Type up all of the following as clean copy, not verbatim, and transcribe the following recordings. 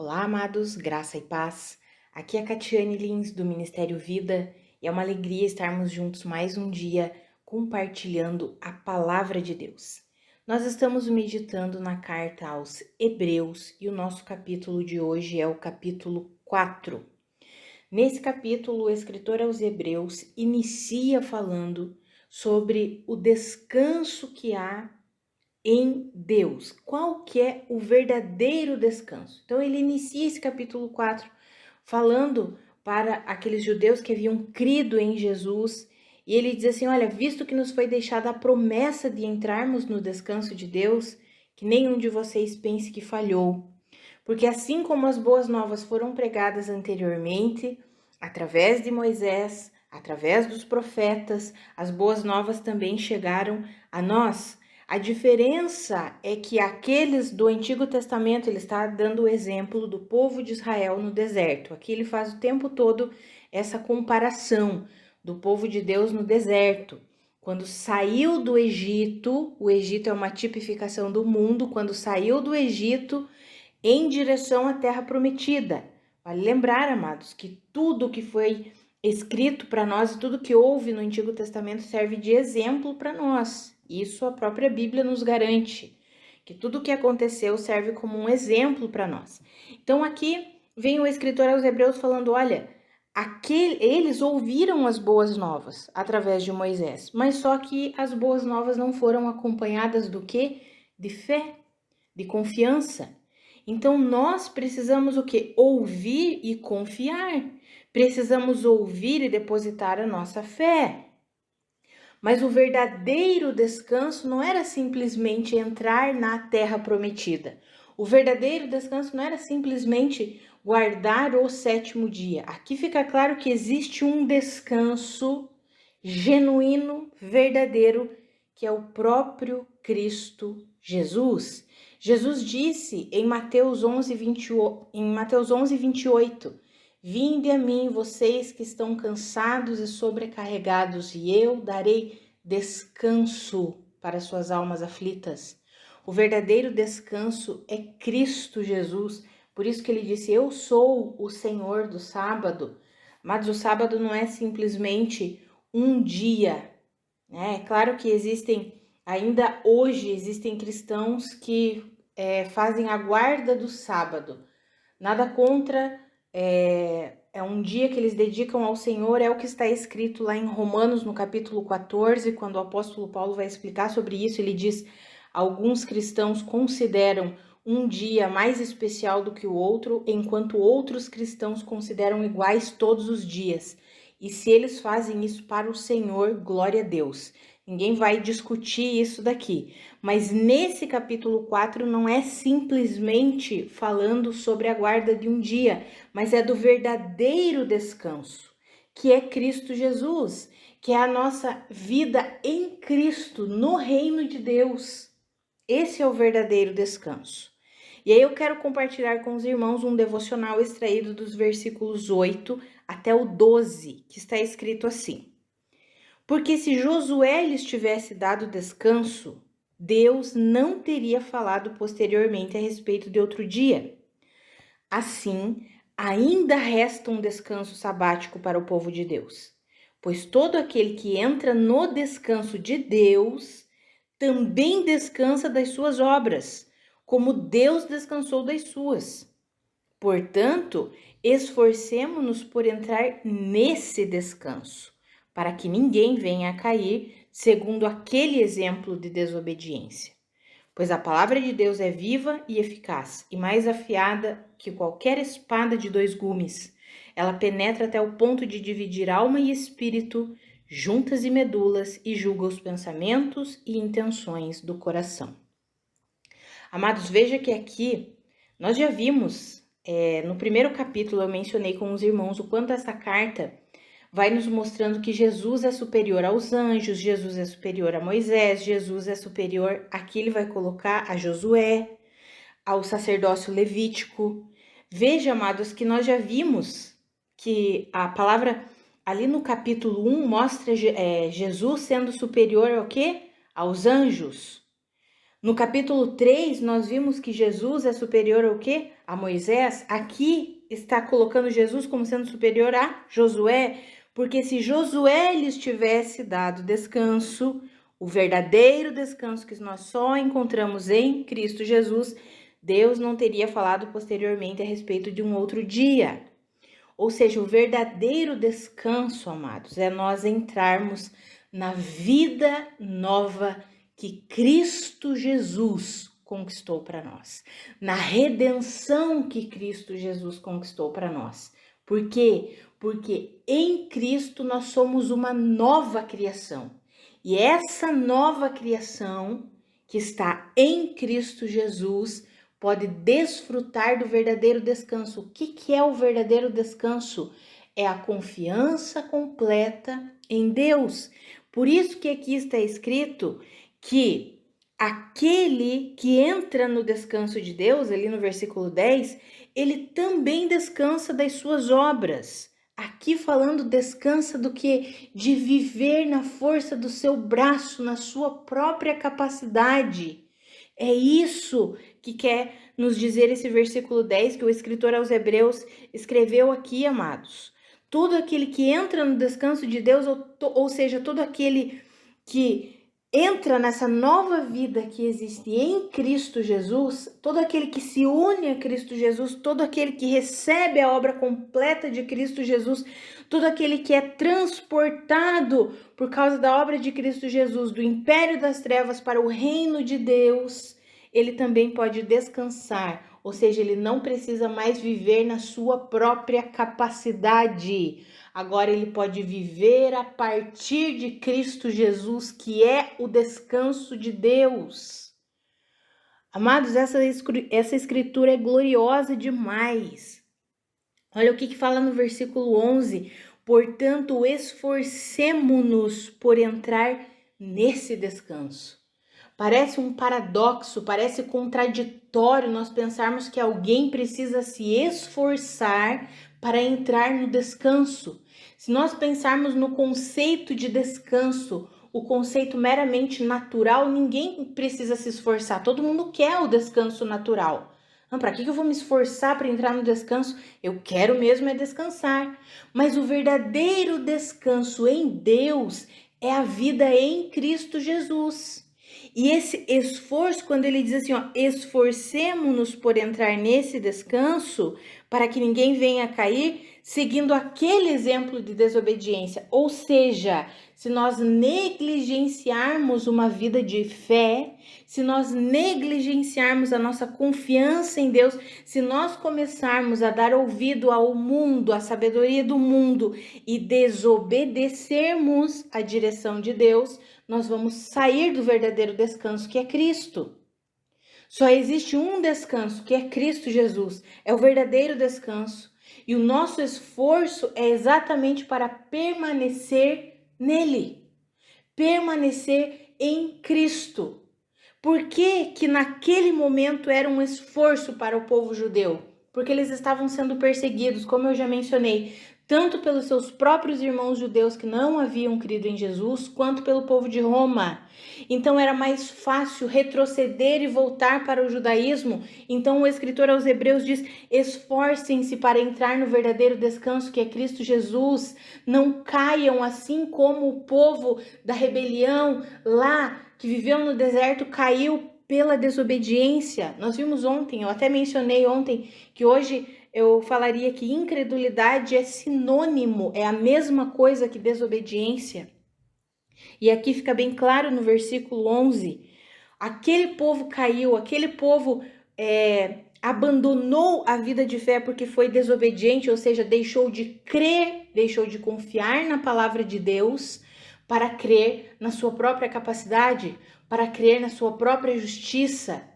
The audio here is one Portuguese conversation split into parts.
Olá, amados, graça e paz. Aqui é a Catiane Lins, do Ministério Vida, e é uma alegria estarmos juntos mais um dia compartilhando a palavra de Deus. Nós estamos meditando na carta aos Hebreus e o nosso capítulo de hoje é o capítulo 4. Nesse capítulo, o escritor aos Hebreus inicia falando sobre o descanso que há em Deus. Qual que é o verdadeiro descanso? Então ele inicia esse capítulo 4 falando para aqueles judeus que haviam crido em Jesus, e ele diz assim: olha, visto que nos foi deixada a promessa de entrarmos no descanso de Deus, que nenhum de vocês pense que falhou. Porque assim como as boas novas foram pregadas anteriormente, através de Moisés, através dos profetas, as boas novas também chegaram a nós. A diferença é que aqueles do Antigo Testamento, ele está dando o exemplo do povo de Israel no deserto. Aqui ele faz o tempo todo essa comparação do povo de Deus no deserto. Quando saiu do Egito, o Egito é uma tipificação do mundo, quando saiu do Egito em direção à terra prometida. Vale lembrar, amados, que tudo que foi escrito para nós e tudo que houve no Antigo Testamento serve de exemplo para nós. Isso a própria Bíblia nos garante, que tudo o que aconteceu serve como um exemplo para nós. Então aqui vem o escritor aos Hebreus falando, olha, eles ouviram as boas novas através de Moisés, mas só que as boas novas não foram acompanhadas do quê? De fé, de confiança. Então nós precisamos o quê? Ouvir e confiar. Precisamos ouvir e depositar a nossa fé. Mas o verdadeiro descanso não era simplesmente entrar na terra prometida. O verdadeiro descanso não era simplesmente guardar o sétimo dia. Aqui fica claro que existe um descanso genuíno, verdadeiro, que é o próprio Cristo Jesus. Jesus disse em Mateus 11:28, vinde a mim, vocês que estão cansados e sobrecarregados, e eu darei descanso para suas almas aflitas. O verdadeiro descanso é Cristo Jesus. Por isso que ele disse, eu sou o Senhor do sábado. Mas o sábado não é simplesmente um dia, né? É claro que ainda hoje existem cristãos que fazem a guarda do sábado. Nada contra, é um dia que eles dedicam ao Senhor, é o que está escrito lá em Romanos, no capítulo 14, quando o apóstolo Paulo vai explicar sobre isso, ele diz, alguns cristãos consideram um dia mais especial do que o outro, enquanto outros cristãos consideram iguais todos os dias. E se eles fazem isso para o Senhor, glória a Deus. Ninguém vai discutir isso daqui. Mas nesse capítulo 4 não é simplesmente falando sobre a guarda de um dia, mas é do verdadeiro descanso, que é Cristo Jesus, que é a nossa vida em Cristo, no reino de Deus. Esse é o verdadeiro descanso. E aí eu quero compartilhar com os irmãos um devocional extraído dos versículos 8 até o 12, que está escrito assim: porque se Josué lhes tivesse dado descanso, Deus não teria falado posteriormente a respeito de outro dia. Assim, ainda resta um descanso sabático para o povo de Deus, pois todo aquele que entra no descanso de Deus também descansa das suas obras, como Deus descansou das suas. Portanto, esforcemo-nos por entrar nesse descanso, para que ninguém venha a cair segundo aquele exemplo de desobediência. Pois a palavra de Deus é viva e eficaz, e mais afiada que qualquer espada de dois gumes. Ela penetra até o ponto de dividir alma e espírito, juntas e medulas, e julga os pensamentos e intenções do coração. Amados, veja que aqui nós já vimos, no primeiro capítulo eu mencionei com os irmãos o quanto essa carta vai nos mostrando que Jesus é superior aos anjos, Jesus é superior a Moisés, Jesus é superior, aqui ele vai colocar a Josué, ao sacerdócio levítico. Veja, amados, que nós já vimos que a palavra ali no capítulo 1 mostra Jesus sendo superior ao quê? Aos anjos. No capítulo 3, nós vimos que Jesus é superior ao quê? A Moisés. Aqui está colocando Jesus como sendo superior a Josué, porque se Josué lhes tivesse dado descanso, o verdadeiro descanso que nós só encontramos em Cristo Jesus, Deus não teria falado posteriormente a respeito de um outro dia. Ou seja, o verdadeiro descanso, amados, é nós entrarmos na vida nova que Cristo Jesus conquistou para nós, na redenção que Cristo Jesus conquistou para nós. Por quê? Porque em Cristo nós somos uma nova criação. E essa nova criação que está em Cristo Jesus pode desfrutar do verdadeiro descanso. O que é o verdadeiro descanso? É a confiança completa em Deus. Por isso que aqui está escrito que aquele que entra no descanso de Deus, ali no versículo 10, ele também descansa das suas obras. Aqui falando descansa do que? De viver na força do seu braço, na sua própria capacidade. É isso que quer nos dizer esse versículo 10 que o escritor aos Hebreus escreveu aqui, amados. Todo aquele que entra no descanso de Deus, ou seja, todo aquele que entra nessa nova vida que existe em Cristo Jesus, todo aquele que se une a Cristo Jesus, todo aquele que recebe a obra completa de Cristo Jesus, todo aquele que é transportado por causa da obra de Cristo Jesus do império das trevas para o reino de Deus, ele também pode descansar, ou seja, ele não precisa mais viver na sua própria capacidade. Agora ele pode viver a partir de Cristo Jesus, que é o descanso de Deus. Amados, essa escritura é gloriosa demais. Olha o que fala no versículo 11. Portanto, esforcemo-nos por entrar nesse descanso. Parece um paradoxo, parece contraditório nós pensarmos que alguém precisa se esforçar para entrar no descanso. Se nós pensarmos no conceito de descanso, o conceito meramente natural, ninguém precisa se esforçar, todo mundo quer o descanso natural. Para que eu vou me esforçar para entrar no descanso? Eu quero mesmo é descansar. Mas o verdadeiro descanso em Deus é a vida em Cristo Jesus. E esse esforço, quando ele diz assim, esforcemo-nos por entrar nesse descanso, para que ninguém venha a cair, seguindo aquele exemplo de desobediência. Ou seja, se nós negligenciarmos uma vida de fé, se nós negligenciarmos a nossa confiança em Deus, se nós começarmos a dar ouvido ao mundo, à sabedoria do mundo e desobedecermos a direção de Deus, nós vamos sair do verdadeiro descanso que é Cristo. Só existe um descanso, que é Cristo Jesus, é o verdadeiro descanso. E o nosso esforço é exatamente para permanecer nele, permanecer em Cristo. Por que naquele momento era um esforço para o povo judeu? Porque eles estavam sendo perseguidos, como eu já mencionei, tanto pelos seus próprios irmãos judeus que não haviam crido em Jesus, quanto pelo povo de Roma. Então era mais fácil retroceder e voltar para o judaísmo. Então o escritor aos Hebreus diz: esforcem-se para entrar no verdadeiro descanso que é Cristo Jesus. Não caiam assim como o povo da rebelião lá que viveu no deserto caiu pela desobediência. Nós vimos ontem, eu até mencionei ontem, que hoje eu falaria que incredulidade é sinônimo, é a mesma coisa que desobediência. E aqui fica bem claro no versículo 11, aquele povo caiu, aquele povo abandonou a vida de fé porque foi desobediente, ou seja, deixou de crer, deixou de confiar na palavra de Deus para crer na sua própria capacidade, para crer na sua própria justiça.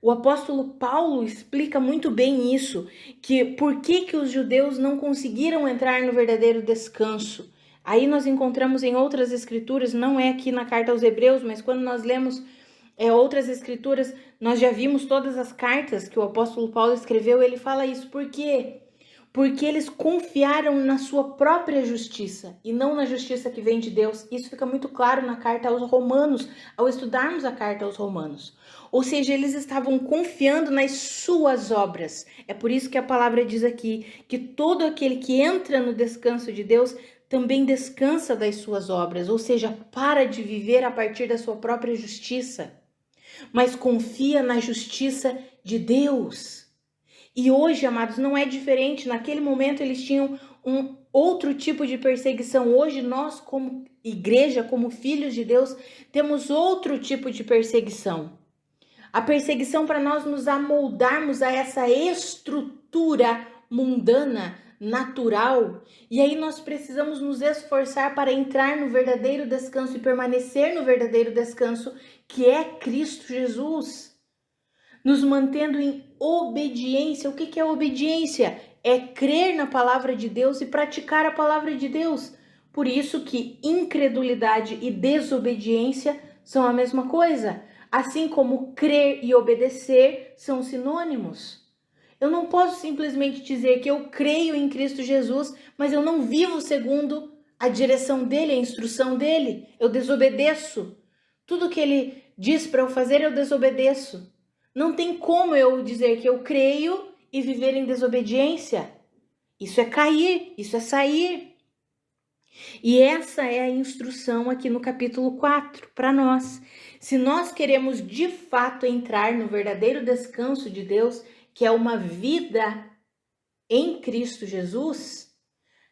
O apóstolo Paulo explica muito bem isso, que por que os judeus não conseguiram entrar no verdadeiro descanso. Aí nós encontramos em outras escrituras, não é aqui na carta aos Hebreus, mas quando nós lemos outras escrituras, nós já vimos todas as cartas que o apóstolo Paulo escreveu, ele fala isso. Por quê? porque eles confiaram na sua própria justiça e não na justiça que vem de Deus. Isso fica muito claro na carta aos Romanos, ao estudarmos a carta aos Romanos. Ou seja, eles estavam confiando nas suas obras. É por isso que a palavra diz aqui que todo aquele que entra no descanso de Deus também descansa das suas obras, ou seja, para de viver a partir da sua própria justiça, mas confia na justiça de Deus. E hoje, amados, não é diferente. Naquele momento eles tinham um outro tipo de perseguição. Hoje nós, como igreja, como filhos de Deus, temos outro tipo de perseguição. A perseguição para nós nos amoldarmos a essa estrutura mundana, natural. E aí nós precisamos nos esforçar para entrar no verdadeiro descanso e permanecer no verdadeiro descanso, que é Cristo Jesus. Nos mantendo em obediência. O que é obediência? É crer na palavra de Deus e praticar a palavra de Deus. Por isso que incredulidade e desobediência são a mesma coisa. Assim como crer e obedecer são sinônimos. Eu não posso simplesmente dizer que eu creio em Cristo Jesus, mas eu não vivo segundo a direção dele, a instrução dele. Eu desobedeço. Tudo que ele diz para eu fazer, eu desobedeço. Não tem como eu dizer que eu creio e viver em desobediência. Isso é cair, isso é sair. E essa é a instrução aqui no capítulo 4 para nós. Se nós queremos de fato entrar no verdadeiro descanso de Deus, que é uma vida em Cristo Jesus,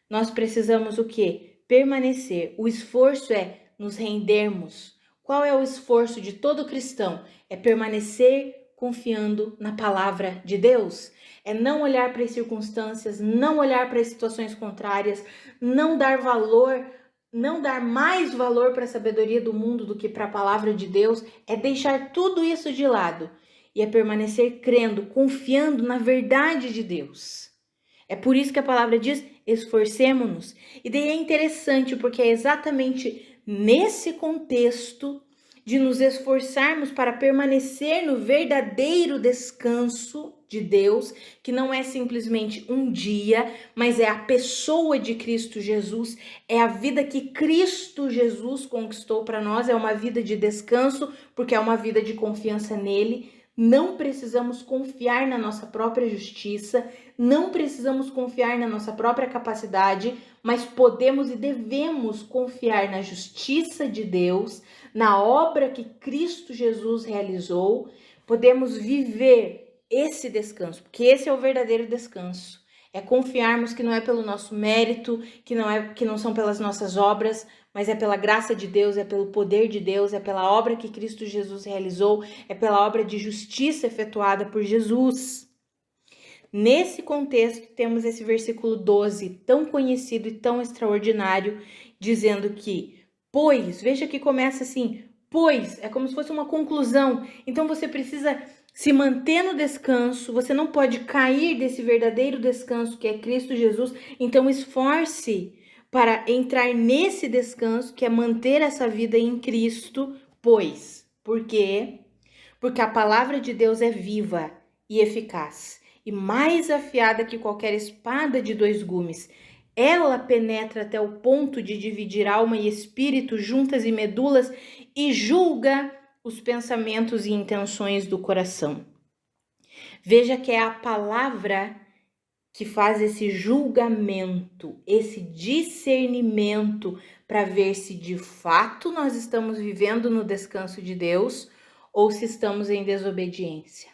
nós precisamos o quê? Permanecer. O esforço é nos rendermos. Qual é o esforço de todo cristão? É permanecer confiando na palavra de Deus. É não olhar para as circunstâncias, não olhar para as situações contrárias, não dar valor, não dar mais valor para a sabedoria do mundo do que para a palavra de Deus. É deixar tudo isso de lado e é permanecer crendo, confiando na verdade de Deus. É por isso que a palavra diz, esforcemo-nos. E daí é interessante, porque é exatamente nesse contexto de nos esforçarmos para permanecer no verdadeiro descanso de Deus, que não é simplesmente um dia, mas é a pessoa de Cristo Jesus, é a vida que Cristo Jesus conquistou para nós, é uma vida de descanso, porque é uma vida de confiança nele. Não precisamos confiar na nossa própria justiça, não precisamos confiar na nossa própria capacidade, mas podemos e devemos confiar na justiça de Deus, na obra que Cristo Jesus realizou. Podemos viver esse descanso, porque esse é o verdadeiro descanso. É confiarmos que não é pelo nosso mérito, que não são pelas nossas obras, mas é pela graça de Deus, é pelo poder de Deus, é pela obra que Cristo Jesus realizou, é pela obra de justiça efetuada por Jesus. Nesse contexto, temos esse versículo 12, tão conhecido e tão extraordinário, dizendo que, pois, veja que começa assim, pois, é como se fosse uma conclusão. Então você precisa se manter no descanso, você não pode cair desse verdadeiro descanso que é Cristo Jesus. Então esforce para entrar nesse descanso, que é manter essa vida em Cristo, pois. Por quê? Porque a palavra de Deus é viva e eficaz, e mais afiada que qualquer espada de dois gumes. Ela penetra até o ponto de dividir alma e espírito, juntas e medulas, e julga os pensamentos e intenções do coração. Veja que é a palavra que faz esse julgamento, esse discernimento para ver se de fato nós estamos vivendo no descanso de Deus ou se estamos em desobediência.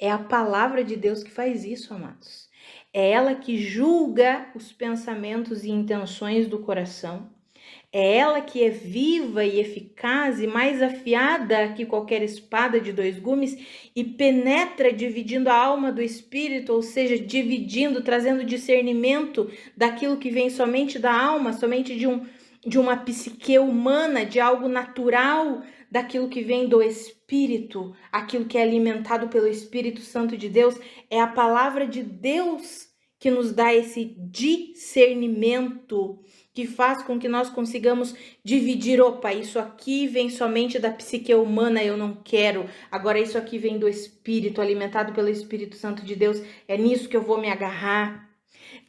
É a palavra de Deus que faz isso, amados. É ela que julga os pensamentos e intenções do coração. É ela que é viva e eficaz e mais afiada que qualquer espada de dois gumes e penetra dividindo a alma do espírito, ou seja, dividindo, trazendo discernimento daquilo que vem somente da alma, somente de uma psique humana, de algo natural, daquilo que vem do Espírito, aquilo que é alimentado pelo Espírito Santo de Deus. É a palavra de Deus que nos dá esse discernimento, que faz com que nós consigamos dividir, opa, isso aqui vem somente da psique humana, eu não quero, agora isso aqui vem do Espírito, alimentado pelo Espírito Santo de Deus, é nisso que eu vou me agarrar.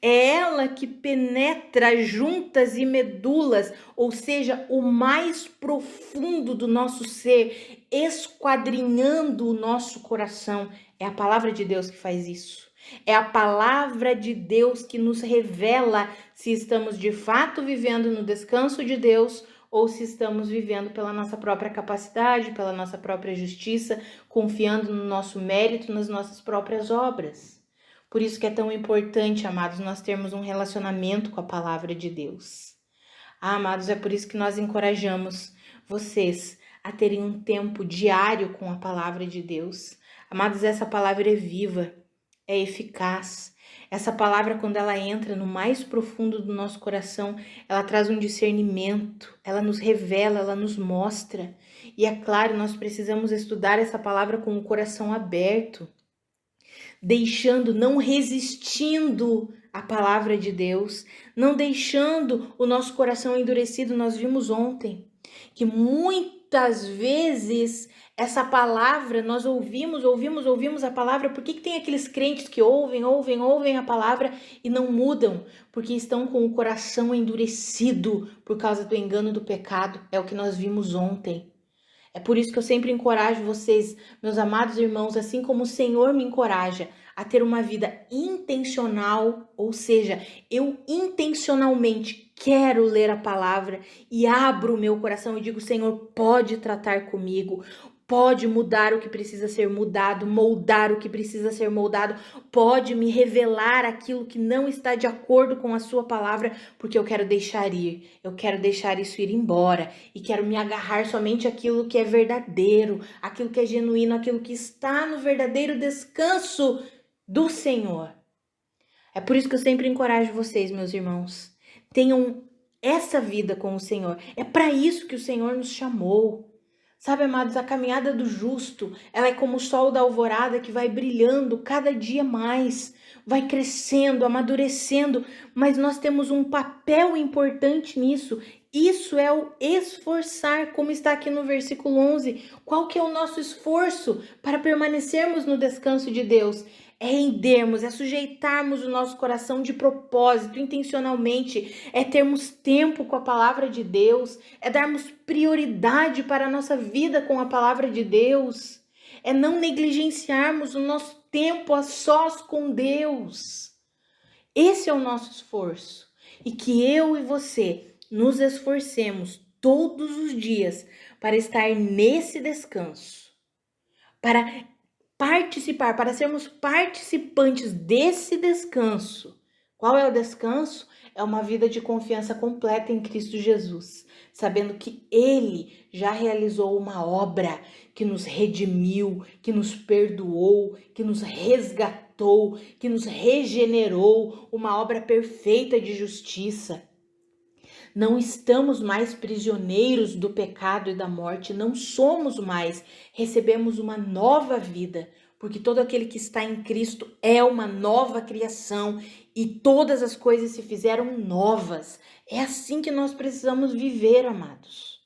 É ela que penetra juntas e medulas, ou seja, o mais profundo do nosso ser, esquadrinhando o nosso coração. É a palavra de Deus que faz isso. É a palavra de Deus que nos revela se estamos de fato vivendo no descanso de Deus ou se estamos vivendo pela nossa própria capacidade, pela nossa própria justiça, confiando no nosso mérito, nas nossas próprias obras. Por isso que é tão importante, amados, nós termos um relacionamento com a palavra de Deus. Amados, é por isso que nós encorajamos vocês a terem um tempo diário com a palavra de Deus. Amados, essa palavra é viva, é eficaz. Essa palavra, quando ela entra no mais profundo do nosso coração, ela traz um discernimento, ela nos revela, ela nos mostra. E é claro, nós precisamos estudar essa palavra com o coração aberto, deixando, não resistindo à palavra de Deus, não deixando o nosso coração endurecido. Nós vimos ontem que muitas vezes essa palavra, nós ouvimos a palavra. Por que tem aqueles crentes que ouvem a palavra e não mudam? Porque estão com o coração endurecido por causa do engano do pecado. É o que nós vimos ontem. É por isso que eu sempre encorajo vocês, meus amados irmãos, assim como o Senhor me encoraja a ter uma vida intencional, ou seja, eu intencionalmente quero ler a palavra e abro o meu coração e digo: Senhor, pode tratar comigo, pode mudar o que precisa ser mudado, moldar o que precisa ser moldado, pode me revelar aquilo que não está de acordo com a sua palavra, porque eu quero deixar ir, eu quero deixar isso ir embora e quero me agarrar somente àquilo que é verdadeiro, aquilo que é genuíno, aquilo que está no verdadeiro descanso do Senhor. É por isso que eu sempre encorajo vocês, meus irmãos, tenham essa vida com o Senhor. É para isso que o Senhor nos chamou. Sabe, amados, a caminhada do justo, ela é como o sol da alvorada que vai brilhando cada dia mais, vai crescendo, amadurecendo, mas nós temos um papel importante nisso. Isso é o esforçar, como está aqui no versículo 11. Qual que é o nosso esforço para permanecermos no descanso de Deus? É rendermos, é sujeitarmos o nosso coração de propósito, intencionalmente, é termos tempo com a palavra de Deus, é darmos prioridade para a nossa vida com a palavra de Deus, é não negligenciarmos o nosso tempo a sós com Deus. Esse é o nosso esforço. E que eu e você nos esforcemos todos os dias para estar nesse descanso, para participar, para sermos participantes desse descanso. Qual é o descanso? É uma vida de confiança completa em Cristo Jesus, sabendo que Ele já realizou uma obra que nos redimiu, que nos perdoou, que nos resgatou, que nos regenerou, uma obra perfeita de justiça. Não estamos mais prisioneiros do pecado e da morte, não somos mais, recebemos uma nova vida, porque todo aquele que está em Cristo é uma nova criação e todas as coisas se fizeram novas. É assim que nós precisamos viver, amados.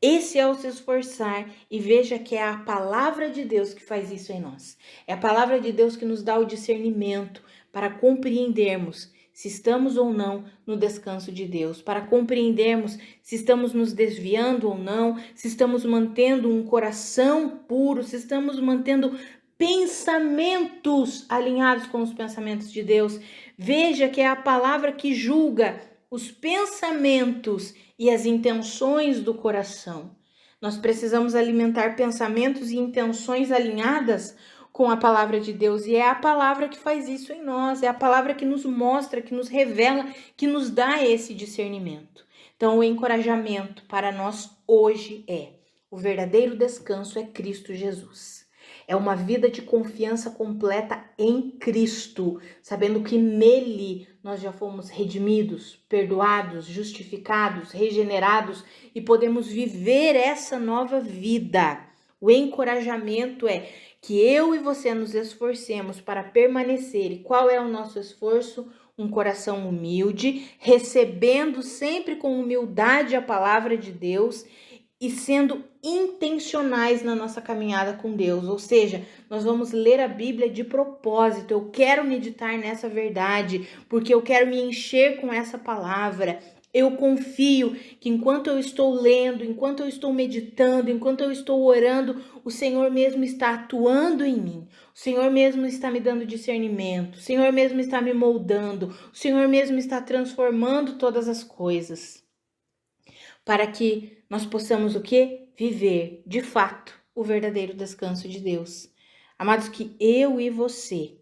Esse é o se esforçar, e veja que é a palavra de Deus que faz isso em nós. É a palavra de Deus que nos dá o discernimento para compreendermos se estamos ou não no descanso de Deus, para compreendermos se estamos nos desviando ou não, se estamos mantendo um coração puro, se estamos mantendo pensamentos alinhados com os pensamentos de Deus. Veja que é a palavra que julga os pensamentos e as intenções do coração. Nós precisamos alimentar pensamentos e intenções alinhadas com a palavra de Deus, e é a palavra que faz isso em nós, é a palavra que nos mostra, que nos revela, que nos dá esse discernimento. Então, o encorajamento para nós hoje o verdadeiro descanso é Cristo Jesus. É uma vida de confiança completa em Cristo, sabendo que nele nós já fomos redimidos, perdoados, justificados, regenerados e podemos viver essa nova vida. O encorajamento é que eu e você nos esforcemos para permanecer. E qual é o nosso esforço? Um coração humilde, recebendo sempre com humildade a palavra de Deus e sendo intencionais na nossa caminhada com Deus. Ou seja, nós vamos ler a Bíblia de propósito. Eu quero meditar nessa verdade, porque eu quero me encher com essa palavra. Eu confio que enquanto eu estou lendo, enquanto eu estou meditando, enquanto eu estou orando, o Senhor mesmo está atuando em mim. O Senhor mesmo está me dando discernimento. O Senhor mesmo está me moldando. O Senhor mesmo está transformando todas as coisas. Para que nós possamos o quê? Viver, de fato, o verdadeiro descanso de Deus. Amados, que eu e você,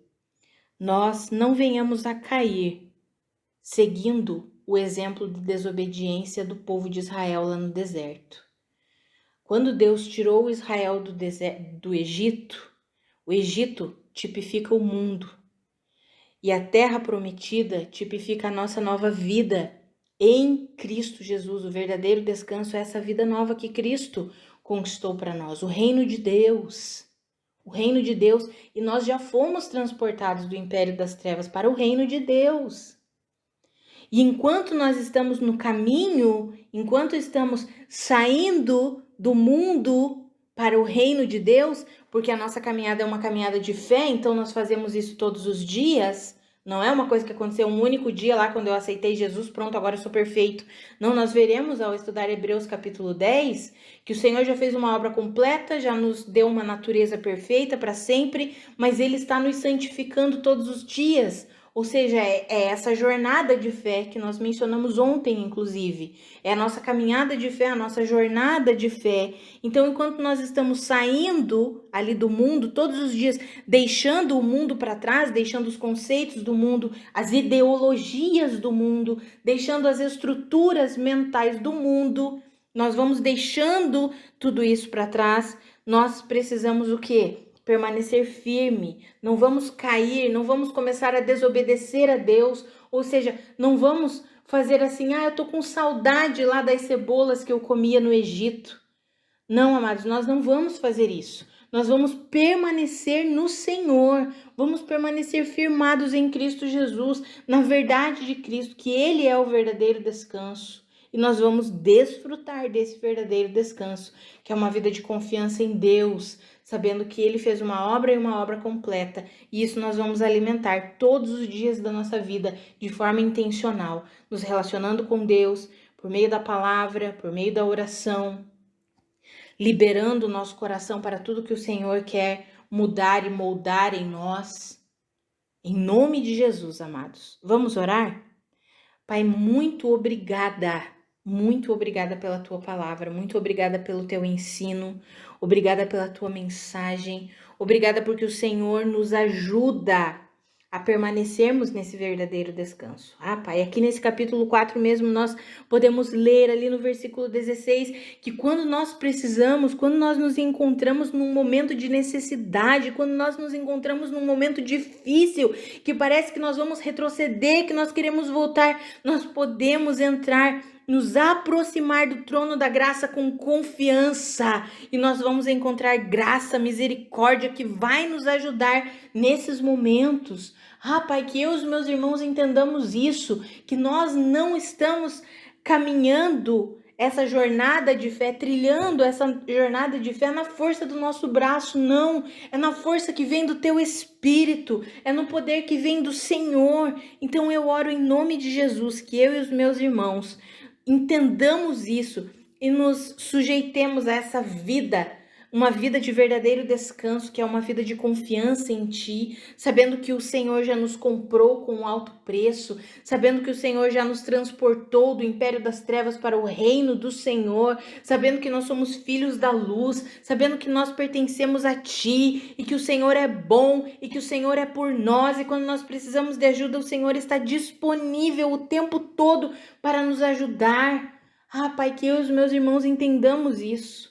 nós não venhamos a cair seguindo o exemplo de desobediência do povo de Israel lá no deserto. Quando Deus tirou Israel do Egito, o Egito tipifica o mundo. E a terra prometida tipifica a nossa nova vida em Cristo Jesus. O verdadeiro descanso é essa vida nova que Cristo conquistou para nós, o reino de Deus. O reino de Deus, e nós já fomos transportados do império das trevas para o reino de Deus. E enquanto nós estamos no caminho, enquanto estamos saindo do mundo para o reino de Deus, porque a nossa caminhada é uma caminhada de fé, então nós fazemos isso todos os dias. Não é uma coisa que aconteceu um único dia lá quando eu aceitei Jesus, pronto, agora eu sou perfeito. Não, nós veremos ao estudar Hebreus capítulo 10, que o Senhor já fez uma obra completa, já nos deu uma natureza perfeita para sempre, mas Ele está nos santificando todos os dias. Ou seja, é essa jornada de fé que nós mencionamos ontem, inclusive. É a nossa caminhada de fé, a nossa jornada de fé. Então, enquanto nós estamos saindo ali do mundo, todos os dias, deixando o mundo para trás, deixando os conceitos do mundo, as ideologias do mundo, deixando as estruturas mentais do mundo, nós vamos deixando tudo isso para trás. Nós precisamos o quê? Permanecer firme, não vamos cair, não vamos começar a desobedecer a Deus, ou seja, não vamos fazer assim, eu tô com saudade lá das cebolas que eu comia no Egito. Não, amados, nós não vamos fazer isso. Nós vamos permanecer no Senhor, vamos permanecer firmados em Cristo Jesus, na verdade de Cristo, que Ele é o verdadeiro descanso. E nós vamos desfrutar desse verdadeiro descanso, que é uma vida de confiança em Deus, sabendo que Ele fez uma obra e uma obra completa. E isso nós vamos alimentar todos os dias da nossa vida, de forma intencional, nos relacionando com Deus, por meio da palavra, por meio da oração, liberando o nosso coração para tudo que o Senhor quer mudar e moldar em nós. Em nome de Jesus, amados. Vamos orar? Pai, muito obrigada pela tua palavra, muito obrigada pelo teu ensino, obrigada pela tua mensagem, obrigada porque o Senhor nos ajuda a permanecermos nesse verdadeiro descanso. Pai, aqui nesse capítulo 4 mesmo nós podemos ler ali no versículo 16 que quando nós precisamos, quando nós nos encontramos num momento de necessidade, quando nós nos encontramos num momento difícil, que parece que nós vamos retroceder, que nós queremos voltar, nós podemos entrar, nos aproximar do trono da graça com confiança e nós vamos encontrar graça, misericórdia que vai nos ajudar nesses momentos. Pai, que eu e os meus irmãos entendamos isso, que nós não estamos caminhando essa jornada de fé, trilhando essa jornada de fé na força do nosso braço, não, é na força que vem do teu Espírito, é no poder que vem do Senhor. Então eu oro em nome de Jesus, que eu e os meus irmãos entendamos isso e nos sujeitemos a essa vida, uma vida de verdadeiro descanso, que é uma vida de confiança em Ti, sabendo que o Senhor já nos comprou com um alto preço, sabendo que o Senhor já nos transportou do império das trevas para o reino do Senhor, sabendo que nós somos filhos da luz, sabendo que nós pertencemos a Ti e que o Senhor é bom e que o Senhor é por nós, e quando nós precisamos de ajuda, o Senhor está disponível o tempo todo para nos ajudar. Pai, que eu e os meus irmãos entendamos isso.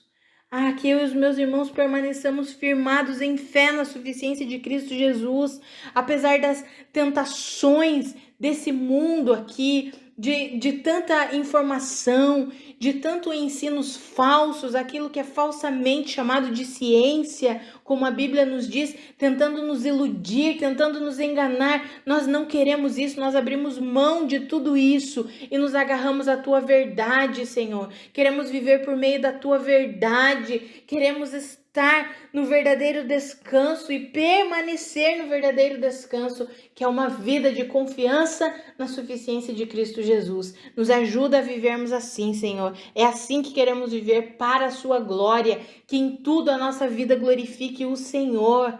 Que eu e os meus irmãos permaneçamos firmados em fé na suficiência de Cristo Jesus, apesar das tentações desse mundo aqui, de tanta informação, de tanto ensinos falsos, aquilo que é falsamente chamado de ciência, como a Bíblia nos diz, tentando nos iludir, tentando nos enganar. Nós não queremos isso, nós abrimos mão de tudo isso e nos agarramos à tua verdade, Senhor. Queremos viver por meio da tua verdade, queremos estar no verdadeiro descanso e permanecer no verdadeiro descanso, que é uma vida de confiança na suficiência de Cristo Jesus. Nos ajuda a vivermos assim, Senhor. É assim que queremos viver, para a sua glória, que em tudo a nossa vida glorifique o Senhor.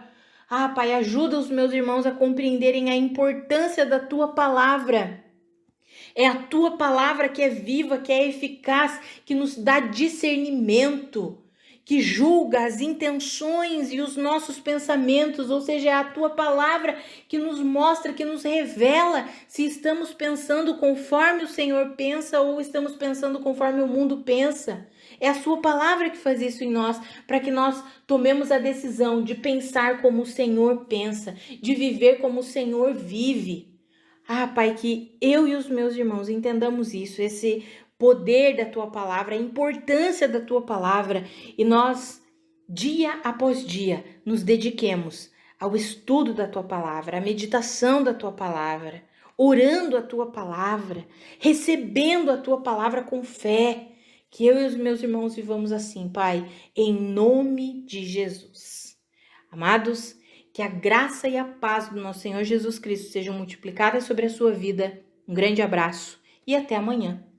Pai, ajuda os meus irmãos a compreenderem a importância da tua palavra. É a tua palavra que é viva, que é eficaz, que nos dá discernimento, que julga as intenções e os nossos pensamentos, ou seja, é a tua palavra que nos mostra, que nos revela se estamos pensando conforme o Senhor pensa ou estamos pensando conforme o mundo pensa. É a sua palavra que faz isso em nós, para que nós tomemos a decisão de pensar como o Senhor pensa, de viver como o Senhor vive. Pai, que eu e os meus irmãos entendamos isso, esse poder da tua palavra, a importância da tua palavra, e nós, dia após dia, nos dediquemos ao estudo da tua palavra, à meditação da tua palavra, orando a tua palavra, recebendo a tua palavra com fé. Que eu e os meus irmãos vivamos assim, Pai, em nome de Jesus. Amados, que a graça e a paz do nosso Senhor Jesus Cristo sejam multiplicadas sobre a sua vida. Um grande abraço e até amanhã.